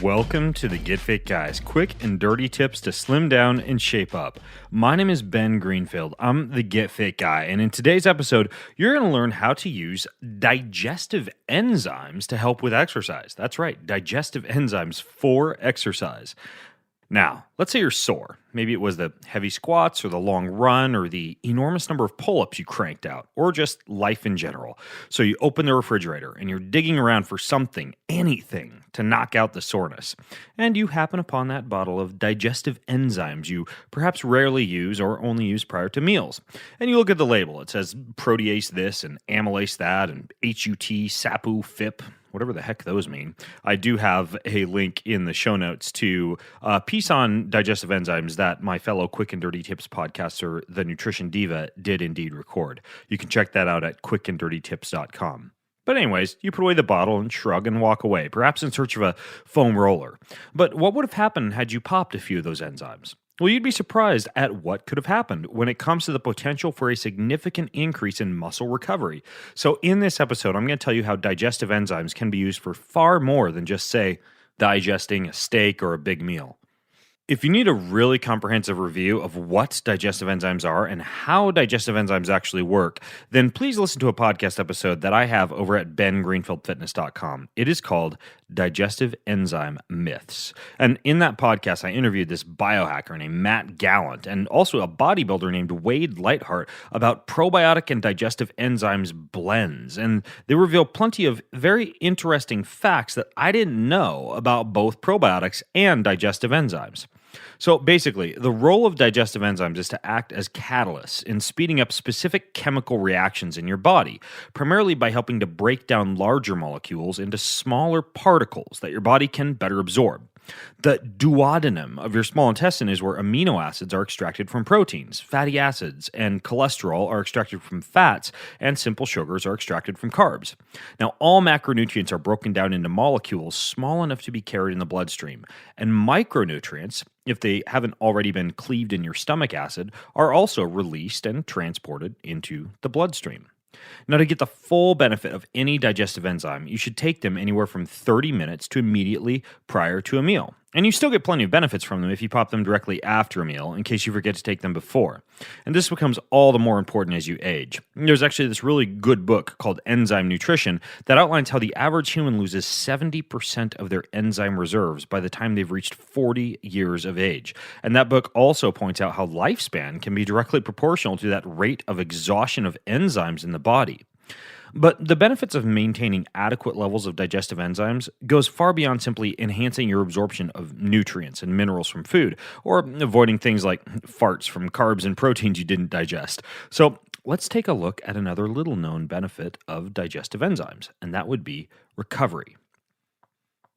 Welcome to the Get Fit Guys, quick and dirty tips to slim down and shape up. My name is Ben Greenfield. I'm the Get Fit Guy, and in today's episode, you're going to learn how to use digestive enzymes to help with exercise. That's right, digestive enzymes for exercise. Now, let's say you're sore. Maybe it was the heavy squats or the long run or the enormous number of pull-ups you cranked out or just life in general. So you open the refrigerator and you're digging around for something, anything, to knock out the soreness. And you happen upon that bottle of digestive enzymes you perhaps rarely use or only use prior to meals. And you look at the label. It says protease this and amylase that and HUT, SAPU, FIP, whatever the heck those mean. I do have a link in the show notes to a piece on digestive enzymes that my fellow Quick and Dirty Tips podcaster, The Nutrition Diva, did indeed record. You can check that out at quickanddirtytips.com. But anyways, you put away the bottle and shrug and walk away, perhaps in search of a foam roller. But what would have happened had you popped a few of those enzymes? Well, you'd be surprised at what could have happened when it comes to the potential for a significant increase in muscle recovery. So in this episode, I'm going to tell you how digestive enzymes can be used for far more than just, say, digesting a steak or a big meal. If you need a really comprehensive review of what digestive enzymes are and how digestive enzymes actually work, then please listen to a podcast episode that I have over at bengreenfieldfitness.com. It is called Digestive Enzyme Myths. And in that podcast, I interviewed this biohacker named Matt Gallant and also a bodybuilder named Wade Lightheart about probiotic and digestive enzymes blends. And they reveal plenty of very interesting facts that I didn't know about both probiotics and digestive enzymes. So basically, the role of digestive enzymes is to act as catalysts in speeding up specific chemical reactions in your body, primarily by helping to break down larger molecules into smaller particles that your body can better absorb. The duodenum of your small intestine is where amino acids are extracted from proteins, fatty acids and cholesterol are extracted from fats, and simple sugars are extracted from carbs. Now, all macronutrients are broken down into molecules small enough to be carried in the bloodstream, and micronutrients, if they haven't already been cleaved in your stomach acid, are also released and transported into the bloodstream. Now, to get the full benefit of any digestive enzyme, you should take them anywhere from 30 minutes to immediately prior to a meal. And you still get plenty of benefits from them if you pop them directly after a meal, in case you forget to take them before. And this becomes all the more important as you age. There's actually this really good book called Enzyme Nutrition that outlines how the average human loses 70% of their enzyme reserves by the time they've reached 40 years of age. And that book also points out how lifespan can be directly proportional to that rate of exhaustion of enzymes in the body. But the benefits of maintaining adequate levels of digestive enzymes goes far beyond simply enhancing your absorption of nutrients and minerals from food, or avoiding things like farts from carbs and proteins you didn't digest. So let's take a look at another little known benefit of digestive enzymes, and that would be recovery.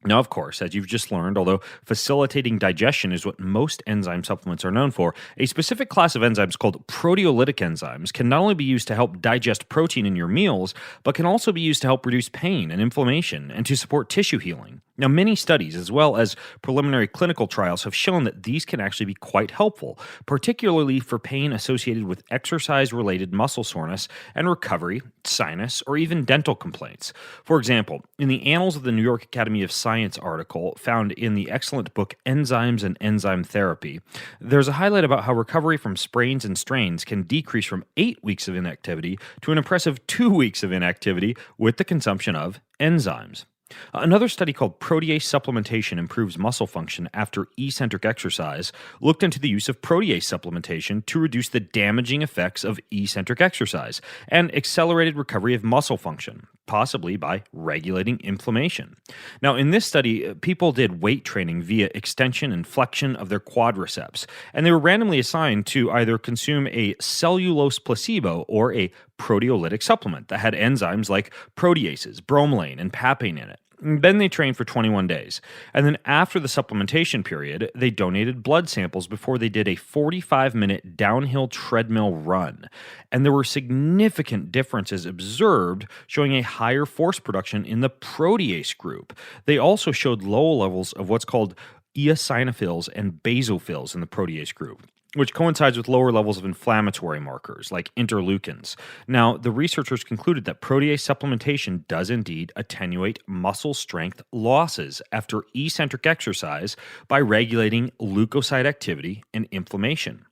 Now, of course, as you've just learned, although facilitating digestion is what most enzyme supplements are known for, a specific class of enzymes called proteolytic enzymes can not only be used to help digest protein in your meals, but can also be used to help reduce pain and inflammation and to support tissue healing. Now, many studies, as well as preliminary clinical trials, have shown that these can actually be quite helpful, particularly for pain associated with exercise-related muscle soreness and recovery, sinus, or even dental complaints. For example, in the Annals of the New York Academy of Science article found in the excellent book Enzymes and Enzyme Therapy, there's a highlight about how recovery from sprains and strains can decrease from 8 weeks of inactivity to an impressive 2 weeks of inactivity with the consumption of enzymes. Another study called Protease Supplementation Improves Muscle Function After Eccentric Exercise looked into the use of protease supplementation to reduce the damaging effects of eccentric exercise and accelerated recovery of muscle function, possibly by regulating inflammation. Now, in this study, people did weight training via extension and flexion of their quadriceps, and they were randomly assigned to either consume a cellulose placebo or a proteolytic supplement that had enzymes like proteases, bromelain, and papain in it. Then they trained for 21 days. And then after the supplementation period, they donated blood samples before they did a 45-minute downhill treadmill run. And there were significant differences observed, showing a higher force production in the protease group. They also showed low levels of what's called eosinophils and basophils in the protease group. which coincides with lower levels of inflammatory markers like interleukins. Now, the researchers concluded that protease supplementation does indeed attenuate muscle strength losses after eccentric exercise by regulating leukocyte activity and inflammation.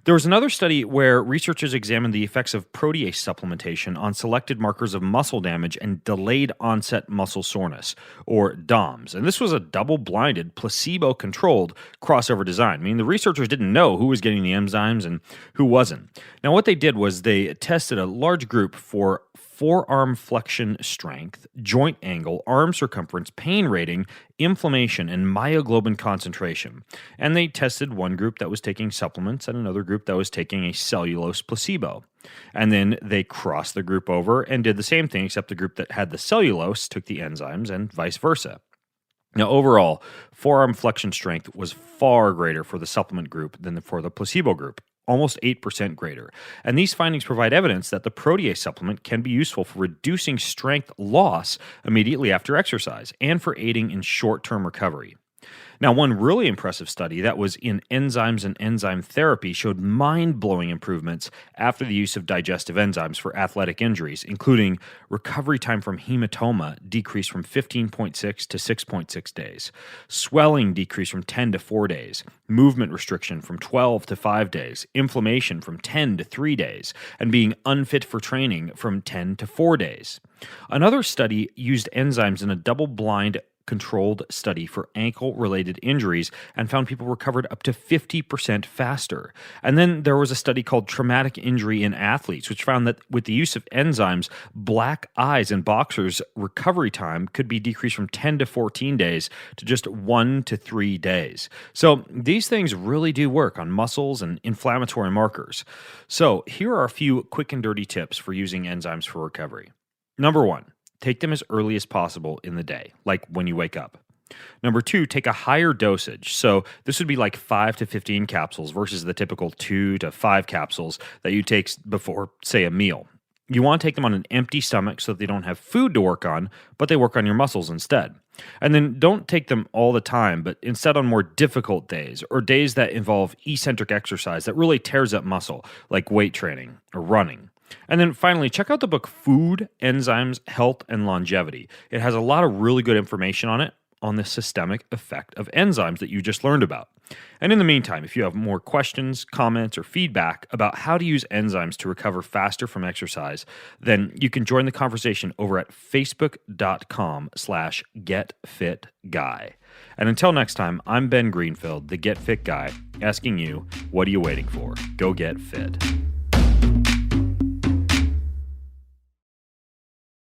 There was another study where researchers examined the effects of protease supplementation on selected markers of muscle damage and delayed onset muscle soreness, or DOMS. And this was a double-blinded, placebo-controlled crossover design, meaning the researchers didn't know who was getting the enzymes and who wasn't. Now, what they did was they tested a large group for forearm flexion strength, joint angle, arm circumference, pain rating, inflammation, and myoglobin concentration. And they tested one group that was taking supplements and another group that was taking a cellulose placebo. And then they crossed the group over and did the same thing, except the group that had the cellulose took the enzymes and vice versa. Now, overall, forearm flexion strength was far greater for the supplement group than for the placebo group, almost 8% greater. And these findings provide evidence that the protease supplement can be useful for reducing strength loss immediately after exercise and for aiding in short-term recovery. Now, one really impressive study that was in enzymes and enzyme therapy showed mind-blowing improvements after the use of digestive enzymes for athletic injuries, including recovery time from hematoma decreased from 15.6 to 6.6 days, swelling decreased from 10 to 4 days, movement restriction from 12 to 5 days, inflammation from 10 to 3 days, and being unfit for training from 10 to 4 days. Another study used enzymes in a double-blind controlled study for ankle-related injuries and found people recovered up to 50% faster. And then there was a study called Traumatic Injury in Athletes, which found that with the use of enzymes, black eyes in boxers' recovery time could be decreased from 10 to 14 days to just 1 to 3 days. So these things really do work on muscles and inflammatory markers. So here are a few quick and dirty tips for using enzymes for recovery. Number 1. Take them as early as possible in the day, like when you wake up. Number 2, take a higher dosage. So this would be like 5 to 15 capsules versus the typical 2 to 5 capsules that you take before, say, a meal. You want to take them on an empty stomach so that they don't have food to work on, but they work on your muscles instead. And then don't take them all the time, but instead on more difficult days or days that involve eccentric exercise that really tears up muscle, like weight training or running. And then finally, check out the book Food, Enzymes, Health, and Longevity. It has a lot of really good information on it, on the systemic effect of enzymes that you just learned about. And in the meantime, if you have more questions, comments, or feedback about how to use enzymes to recover faster from exercise, then you can join the conversation over at facebook.com/getfitguy. And until next time, I'm Ben Greenfield, the Get Fit Guy, asking you, what are you waiting for? Go get fit.